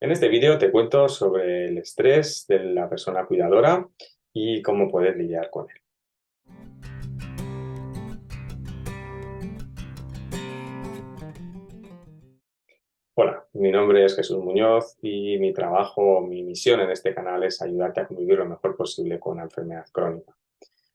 En este vídeo te cuento sobre el estrés de la persona cuidadora y cómo puedes lidiar con él. Hola, mi nombre es Jesús Muñoz y mi trabajo, mi misión en este canal es ayudarte a convivir lo mejor posible con la enfermedad crónica.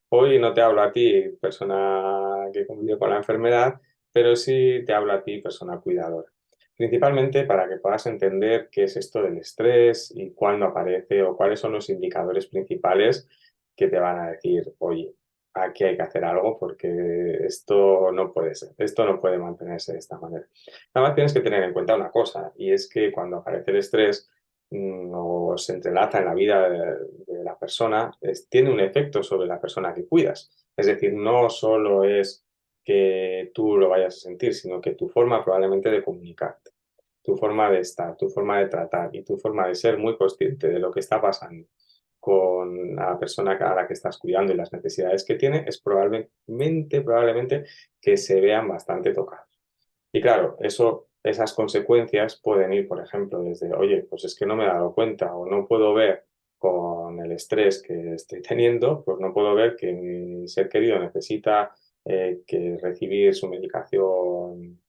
Hoy no te hablo a ti, persona que convive con la enfermedad, pero sí te hablo a ti, persona cuidadora. Principalmente para que puedas entender qué es esto del estrés y cuándo aparece o cuáles son los indicadores principales que te van a decir, oye, aquí hay que hacer algo porque esto no puede ser, esto no puede mantenerse de esta manera. Nada más tienes que tener en cuenta una cosa, y es que cuando aparece el estrés, o se entrelaza en la vida de la persona, tiene un efecto sobre la persona que cuidas. Es decir, no solo es que tú lo vayas a sentir, sino que tu forma probablemente de comunicarte, tu forma de estar, tu forma de tratar y tu forma de ser muy consciente de lo que está pasando con la persona a la que estás cuidando y las necesidades que tiene, es probablemente que se vean bastante tocados. Y claro, esas consecuencias pueden ir, por ejemplo, desde, oye, pues es que no me he dado cuenta o no puedo ver con el estrés que estoy teniendo, pues no puedo ver que mi ser querido necesita que recibir su medicación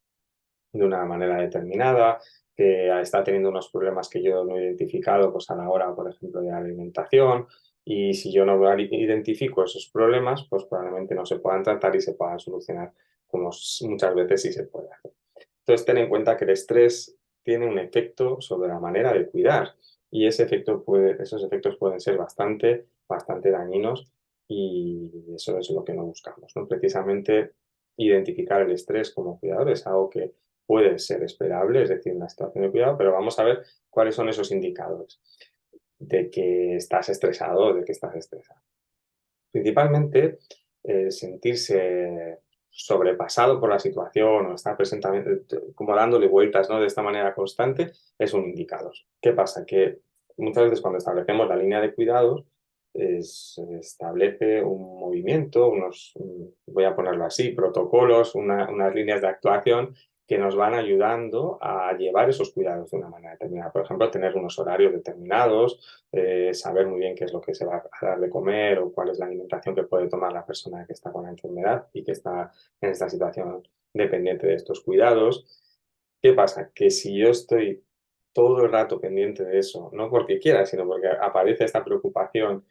de una manera determinada, que está teniendo unos problemas que yo no he identificado pues a la hora, por ejemplo, de la alimentación. Y si yo no identifico esos problemas, pues probablemente no se puedan tratar y se puedan solucionar como muchas veces sí se puede hacer. Entonces, ten en cuenta que el estrés tiene un efecto sobre la manera de cuidar y esos efectos pueden ser bastante dañinos y eso es lo que no buscamos, ¿no? Precisamente identificar el estrés como cuidador es algo que puede ser esperable, es decir, una situación de cuidado, pero vamos a ver cuáles son esos indicadores de que estás estresado o de que estás estresado. Principalmente, sentirse sobrepasado por la situación o estar como dándole vueltas, ¿no? De esta manera constante es un indicador. ¿Qué pasa? Que muchas veces cuando establecemos la línea de cuidados, se establece un movimiento, voy a ponerlo así, protocolos, unas líneas de actuación que nos van ayudando a llevar esos cuidados de una manera determinada. Por ejemplo, tener unos horarios determinados, saber muy bien qué es lo que se va a dar de comer o cuál es la alimentación que puede tomar la persona que está con la enfermedad y que está en esta situación dependiente de estos cuidados. ¿Qué pasa? Que si yo estoy todo el rato pendiente de eso, no porque quiera, sino porque aparece esta preocupación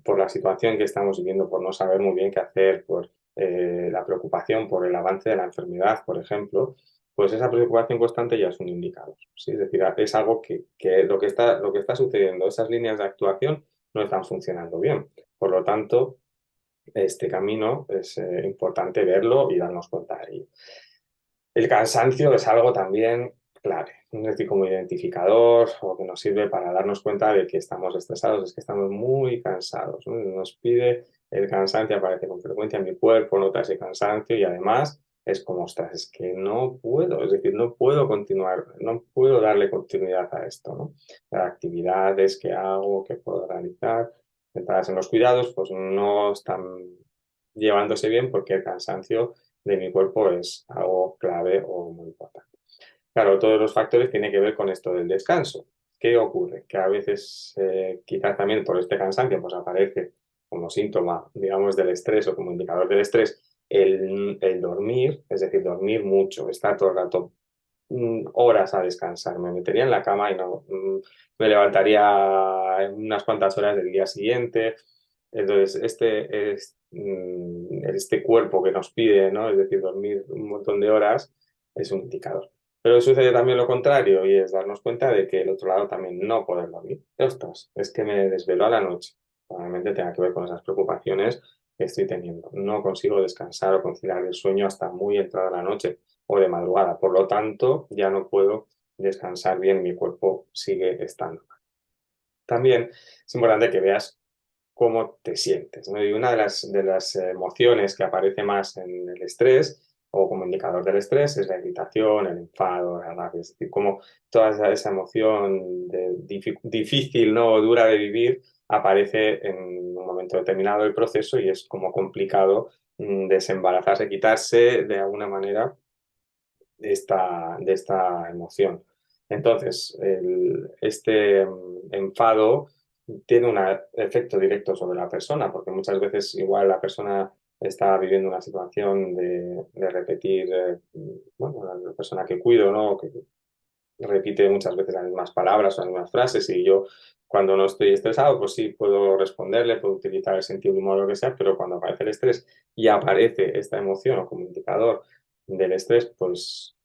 por la situación que estamos viviendo, por no saber muy bien qué hacer, por la preocupación por el avance de la enfermedad, por ejemplo, pues esa preocupación constante ya es un indicador, ¿sí? Es decir, es algo que lo que está sucediendo, esas líneas de actuación no están funcionando bien. Por lo tanto, este camino es importante verlo y darnos cuenta de ello. El cansancio es algo también clave, es decir, como identificador o que nos sirve para darnos cuenta de que estamos estresados, es que estamos muy cansados, ¿no? Nos pide el cansancio, aparece con frecuencia en mi cuerpo, nota ese cansancio y además es como, ostras, es que no puedo, es decir, no puedo continuar, no puedo darle continuidad a esto, ¿no? Las actividades que hago, que puedo realizar, centradas en los cuidados, pues no están llevándose bien porque el cansancio de mi cuerpo es algo clave o muy importante. Claro, todos los factores tienen que ver con esto del descanso. ¿Qué ocurre? Que a veces, quizás también por este cansancio, pues aparece como síntoma, digamos, del estrés o como indicador del estrés, el dormir, es decir, dormir mucho, estar todo el rato horas a descansar. Me metería en la cama y no me levantaría en unas cuantas horas del día siguiente. Entonces, este cuerpo que nos pide, ¿no? Es decir, dormir un montón de horas es un indicador. Pero sucede también lo contrario y es darnos cuenta de que el otro lado también no poder dormir. Ostras, es que me desvelo a la noche. Probablemente tenga que ver con esas preocupaciones que estoy teniendo. No consigo descansar o conciliar el sueño hasta muy entrada la noche o de madrugada. Por lo tanto, ya no puedo descansar bien, mi cuerpo sigue estando mal. También es importante que veas cómo te sientes, ¿no? Y una de las emociones que aparece más en el estrés o como indicador del estrés es la irritación, el enfado, la rabia, es decir, como toda esa emoción difícil, ¿no? O dura de vivir aparece en un momento determinado del proceso y es como complicado desembarazarse, quitarse de alguna manera de esta emoción. Entonces, este enfado tiene un efecto directo sobre la persona, porque muchas veces igual la persona está viviendo una situación de repetir, bueno, la persona que cuido, ¿no? Que repite muchas veces las mismas palabras o las mismas frases y yo cuando no estoy estresado, pues sí puedo responderle, puedo utilizar el sentido del humor o lo que sea, pero cuando aparece el estrés y aparece esta emoción o como indicador del estrés, pues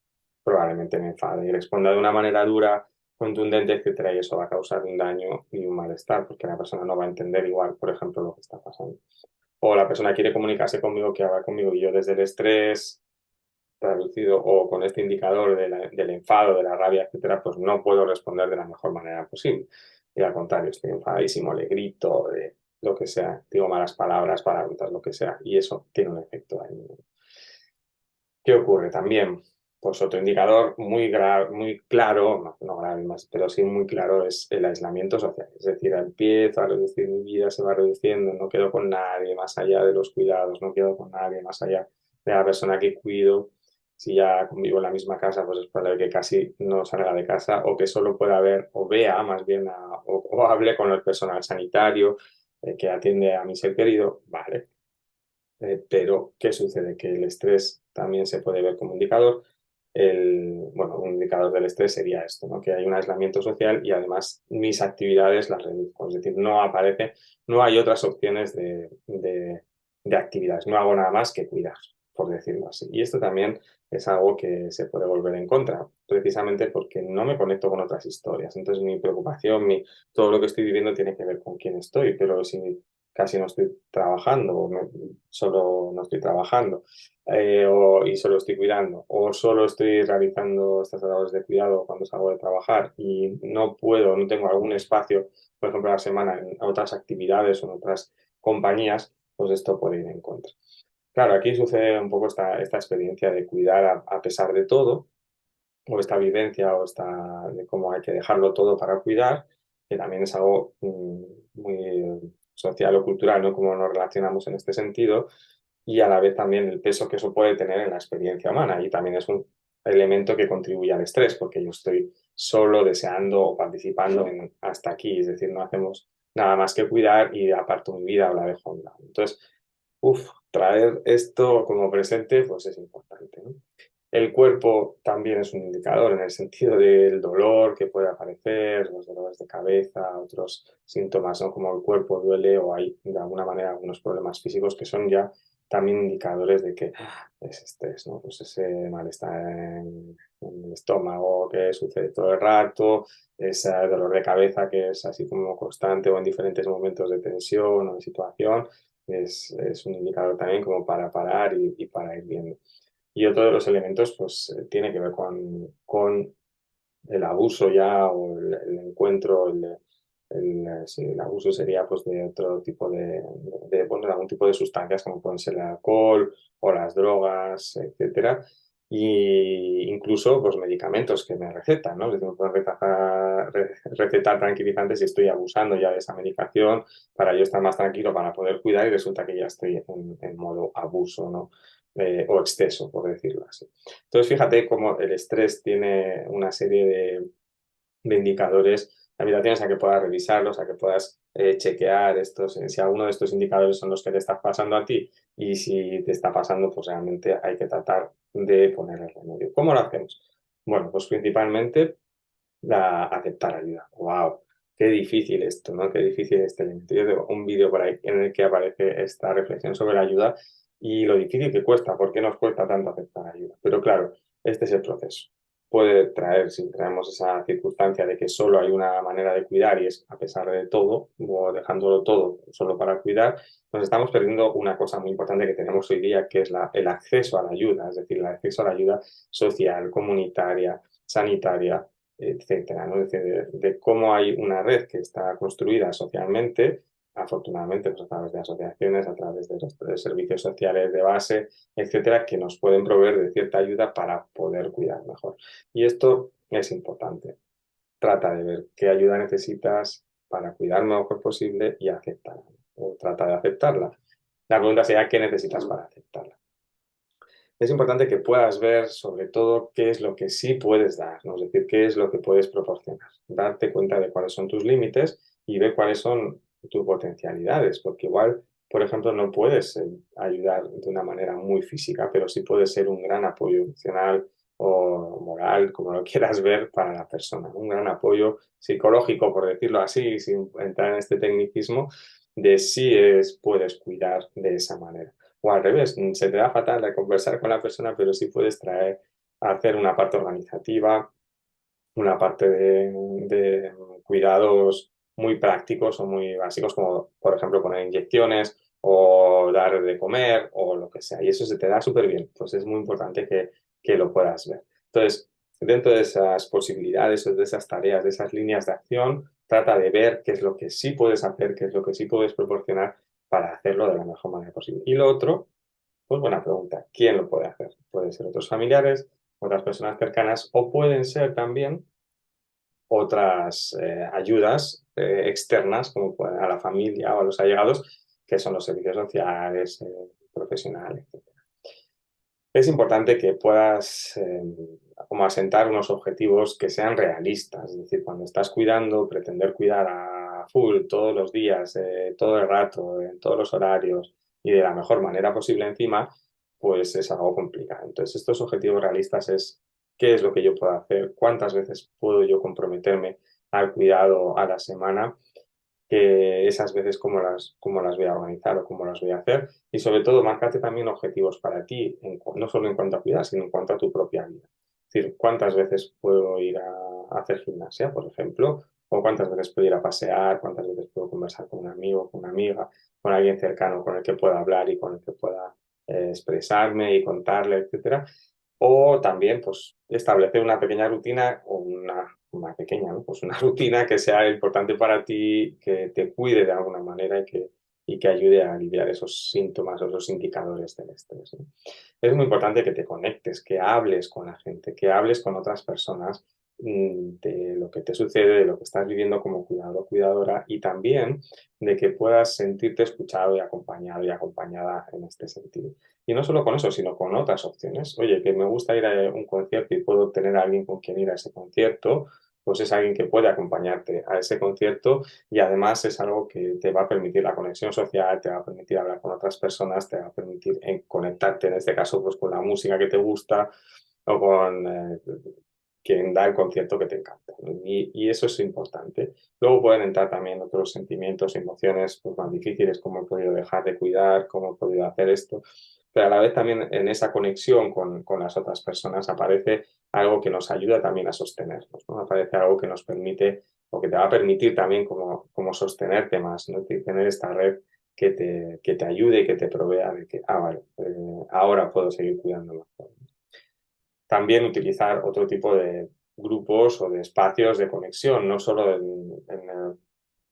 probablemente me enfade y responda de una manera dura, contundente, etcétera, y eso va a causar un daño y un malestar, porque la persona no va a entender igual, por ejemplo, lo que está pasando. O la persona quiere comunicarse conmigo, que habla conmigo, y yo desde el estrés traducido o con este indicador del enfado, de la rabia, etcétera, pues no puedo responder de la mejor manera posible. Y al contrario, estoy enfadísimo, le grito, lo que sea, digo malas palabras, palabras, lo que sea, y eso tiene un efecto ahí. ¿Qué ocurre también? Pues otro indicador muy claro, no grave más, pero sí muy claro es el aislamiento social. Es decir, empiezo a reducir mi vida, se va reduciendo, no quedo con nadie más allá de los cuidados, no quedo con nadie más allá de la persona que cuido. Si ya convivo en la misma casa, pues es probable que casi no salga de casa o que solo pueda ver o vea más bien o hable con el personal sanitario que atiende a mi ser querido. Vale, pero, ¿qué sucede? Que el estrés también se puede ver como indicador. Bueno, un indicador del estrés sería esto, ¿no? Que hay un aislamiento social y además mis actividades las reduzco. Es decir, no aparece, no hay otras opciones de actividades. No hago nada más que cuidar, por decirlo así. Y esto también es algo que se puede volver en contra, precisamente porque no me conecto con otras historias. Entonces, mi preocupación, todo lo que estoy viviendo tiene que ver con quién estoy, pero si casi no estoy trabajando, solo no estoy trabajando, y solo estoy cuidando, o solo estoy realizando estas labores de cuidado cuando salgo de trabajar y no puedo, no tengo algún espacio, por ejemplo, a la semana en otras actividades o en otras compañías, pues esto puede ir en contra. Claro, aquí sucede un poco esta experiencia de cuidar a pesar de todo, o esta vivencia o esta de cómo hay que dejarlo todo para cuidar, que también es algo muy social o cultural, ¿no? Cómo nos relacionamos en este sentido y a la vez también el peso que eso puede tener en la experiencia humana y también es un elemento que contribuye al estrés porque yo estoy solo deseando o participando en hasta aquí, es decir, no hacemos nada más que cuidar y aparto mi vida o la dejo a un lado. Entonces, traer esto como presente pues es importante, ¿no? El cuerpo también es un indicador en el sentido del dolor que puede aparecer, los dolores de cabeza, otros síntomas, ¿no? Como el cuerpo duele o hay de alguna manera algunos problemas físicos que son ya también indicadores de que es estrés, ¿no? Pues ese malestar en el estómago que sucede todo el rato, ese dolor de cabeza que es así como constante o en diferentes momentos de tensión o de situación, es un indicador también como para parar y para ir viendo. Y otro de los elementos, pues, tiene que ver con el abuso ya o el encuentro, sí, el abuso sería pues de otro tipo bueno, de algún tipo de sustancias como pueden ser el alcohol o las drogas, etcétera. Y incluso pues medicamentos que me recetan, ¿no? Es decir, me pueden recetar tranquilizantes si estoy abusando ya de esa medicación para yo estar más tranquilo para poder cuidar y resulta que ya estoy en modo abuso, ¿no? O exceso, por decirlo así. Entonces, fíjate cómo el estrés tiene una serie de indicadores, la invitación es a que puedas revisarlos, a que puedas chequear estos, si alguno de estos indicadores son los que te están pasando a ti y si te está pasando, pues realmente hay que tratar de poner el remedio. ¿Cómo lo hacemos? Bueno, pues principalmente aceptar ayuda. ¡Wow! Qué difícil esto, ¿no? Qué difícil este elemento. Yo tengo un vídeo por ahí en el que aparece esta reflexión sobre la ayuda y lo difícil que cuesta, por qué nos cuesta tanto aceptar ayuda. Pero claro, este es el proceso. Puede traer, si traemos esa circunstancia de que solo hay una manera de cuidar y es a pesar de todo, o dejándolo todo solo para cuidar, nos estamos perdiendo una cosa muy importante que tenemos hoy día, que es el acceso a la ayuda, es decir, el acceso a la ayuda social, comunitaria, sanitaria, etcétera, ¿no? Es decir, de cómo hay una red que está construida socialmente, afortunadamente pues a través de asociaciones, a través de los servicios sociales de base, etcétera, que nos pueden proveer de cierta ayuda para poder cuidar mejor. Y esto es importante. Trata de ver qué ayuda necesitas para cuidar lo mejor posible y aceptarla. O trata de aceptarla. La pregunta sería, ¿qué necesitas para aceptarla? es importante que puedas ver sobre todo qué es lo que sí puedes dar, ¿no? Es decir, qué es lo que puedes proporcionar. Darte cuenta de cuáles son tus límites y ver cuáles son tus potencialidades, porque igual, por ejemplo, no puedes ayudar de una manera muy física, pero sí puedes ser un gran apoyo emocional o moral, como lo quieras ver, para la persona. Un gran apoyo psicológico, por decirlo así, sin entrar en este tecnicismo, de si puedes cuidar de esa manera. O al revés, se te da fatal de conversar con la persona, pero sí puedes traer a hacer una parte organizativa, una parte de cuidados muy prácticos o muy básicos, como por ejemplo poner inyecciones o dar de comer o lo que sea. Y eso se te da súper bien. Pues es muy importante que lo puedas ver. Entonces, dentro de esas posibilidades o de esas tareas, de esas líneas de acción, trata de ver qué es lo que sí puedes hacer, qué es lo que sí puedes proporcionar para hacerlo de la mejor manera posible. Y lo otro, pues buena pregunta, ¿quién lo puede hacer? Pueden ser otros familiares, otras personas cercanas o pueden ser también otras ayudas externas, como a la familia o a los allegados, que son los servicios sociales, profesionales, etc. Es importante que puedas como asentar unos objetivos que sean realistas, es decir, cuando estás cuidando, pretender cuidar a full todos los días, todo el rato, en todos los horarios y de la mejor manera posible encima, pues es algo complicado. Entonces, estos objetivos realistas es qué es lo que yo puedo hacer, cuántas veces puedo yo comprometerme al cuidado a la semana, que esas veces cómo las voy a organizar o cómo las voy a hacer. Y sobre todo, márcate también objetivos para ti, no solo en cuanto a cuidar, sino en cuanto a tu propia vida. Es decir, cuántas veces puedo ir a hacer gimnasia, por ejemplo, o cuántas veces puedo ir a pasear, cuántas veces puedo conversar con un amigo, con una amiga, con alguien cercano con el que pueda hablar y con el que pueda expresarme y contarle, etcétera. O también, pues, establecer una pequeña rutina o una pequeña, ¿no? Pues una rutina que sea importante para ti, que te cuide de alguna manera y que ayude a aliviar esos síntomas o esos indicadores del estrés, ¿no? Es muy importante que te conectes, que hables con la gente, que hables con otras personas de lo que te sucede, de lo que estás viviendo como cuidador o cuidadora y también de que puedas sentirte escuchado y acompañado y acompañada en este sentido. Y no solo con eso, sino con otras opciones. Oye, que me gusta ir a un concierto y puedo tener a alguien con quien ir a ese concierto, pues es alguien que puede acompañarte a ese concierto y además es algo que te va a permitir la conexión social, te va a permitir hablar con otras personas, te va a permitir conectarte, en este caso, pues con la música que te gusta o con quien da el concierto que te encanta, ¿no? Y eso es importante. Luego pueden entrar también otros sentimientos, emociones pues, más difíciles, como he podido dejar de cuidar, cómo he podido hacer esto, pero a la vez también en esa conexión con las otras personas aparece algo que nos ayuda también a sostenernos, ¿no? Aparece algo que nos permite o que te va a permitir también como sostenerte más, ¿no? Tener esta red que te ayude y que te provea de que, vale, ahora puedo seguir cuidando mejor. También utilizar otro tipo de grupos o de espacios de conexión, no solo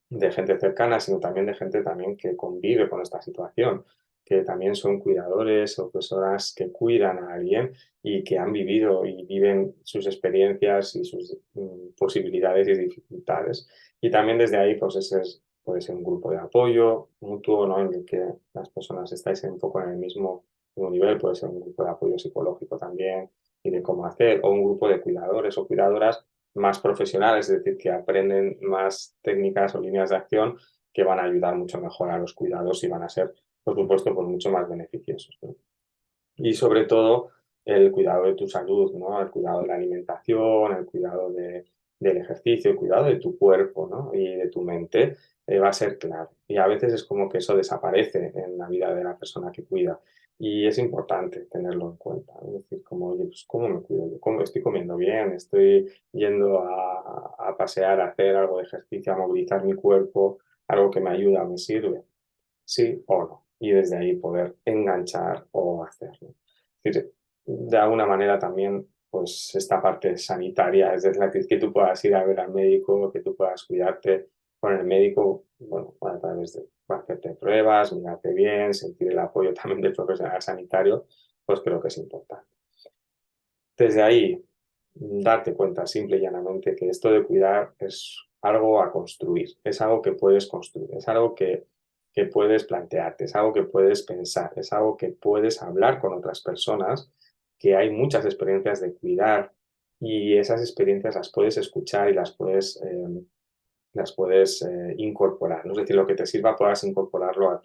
de gente cercana, sino también de gente también que convive con esta situación, que también son cuidadores o personas que cuidan a alguien y que han vivido y viven sus experiencias y sus posibilidades y dificultades. Y también desde ahí, pues puede ser un grupo de apoyo mutuo, ¿no? En el que las personas estáis un poco en el mismo nivel, puede ser un grupo de apoyo psicológico también y de cómo hacer, o un grupo de cuidadores o cuidadoras más profesionales, es decir, que aprenden más técnicas o líneas de acción que van a ayudar mucho mejor a los cuidados y van a ser, por supuesto, pues mucho más beneficiosos, ¿no? Y sobre todo el cuidado de tu salud, ¿no? El cuidado de la alimentación, el cuidado del ejercicio, el cuidado de tu cuerpo, ¿no? Y de tu mente va a ser clave. Y a veces es como que eso desaparece en la vida de la persona que cuida. Y es importante tenerlo en cuenta, ¿no? Es decir, como, oye, pues, ¿cómo me cuido yo? ¿Cómo estoy comiendo bien? ¿Estoy yendo a pasear, a hacer algo de ejercicio, a movilizar mi cuerpo? ¿Algo que me ayuda, me sirve? Sí o no. Y desde ahí poder enganchar o hacerlo. Es decir, de alguna manera también, pues esta parte sanitaria, es decir, que tú puedas ir a ver al médico, que tú puedas cuidarte con el médico, bueno, a través de hacerte pruebas, mirarte bien, sentir el apoyo también del profesional sanitario, pues creo que es importante. Desde ahí, darte cuenta simple y llanamente que esto de cuidar es algo a construir, es algo que puedes construir, es algo que que puedes plantearte, es algo que puedes pensar, es algo que puedes hablar con otras personas, que hay muchas experiencias de cuidar y esas experiencias las puedes escuchar y las puedes incorporar, ¿no? Es decir, lo que te sirva puedas incorporarlo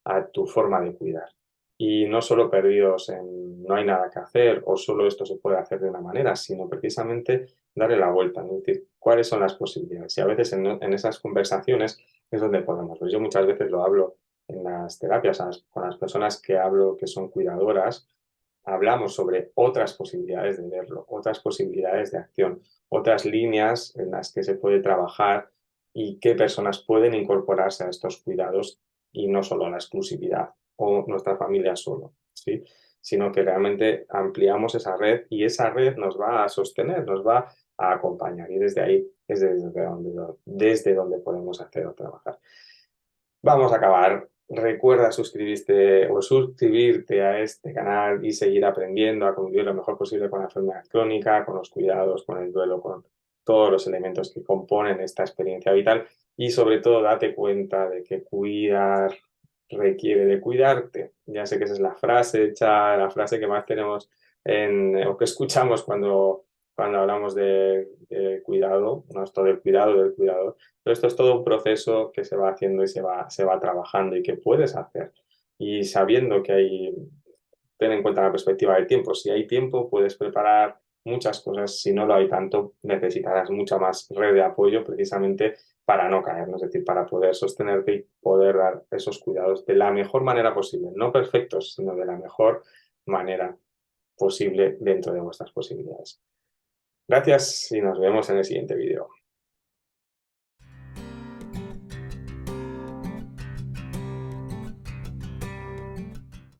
a tu forma de cuidar. Y no solo perdidos en no hay nada que hacer o solo esto se puede hacer de una manera, sino precisamente darle la vuelta, ¿no? Es decir, cuáles son las posibilidades. Y a veces en esas conversaciones es donde podemos. Pues yo muchas veces lo hablo en las terapias con las personas que hablo que son cuidadoras, hablamos sobre otras posibilidades de verlo, otras posibilidades de acción, otras líneas en las que se puede trabajar y qué personas pueden incorporarse a estos cuidados y no solo a la exclusividad o nuestra familia solo, ¿sí? Sino que realmente ampliamos esa red y esa red nos va a sostener, nos va a acompañar y desde ahí es desde donde podemos hacer o trabajar. Vamos a acabar. Recuerda suscribirte a este canal y seguir aprendiendo a convivir lo mejor posible con la enfermedad crónica, con los cuidados, con el duelo, con todos los elementos que componen esta experiencia vital y sobre todo date cuenta de que cuidar requiere de cuidarte. Ya sé que esa es la frase hecha, la frase que más tenemos o que escuchamos cuando hablamos de cuidado, no esto del cuidado del cuidador, pero esto es todo un proceso que se va haciendo y se va trabajando y que puedes hacer. Y sabiendo que ten en cuenta la perspectiva del tiempo. Si hay tiempo, puedes preparar muchas cosas. Si no lo hay tanto, necesitarás mucha más red de apoyo precisamente para no caer, ¿no? Es decir, para poder sostenerte y poder dar esos cuidados de la mejor manera posible. No perfectos, sino de la mejor manera posible dentro de vuestras posibilidades. Gracias y nos vemos en el siguiente vídeo.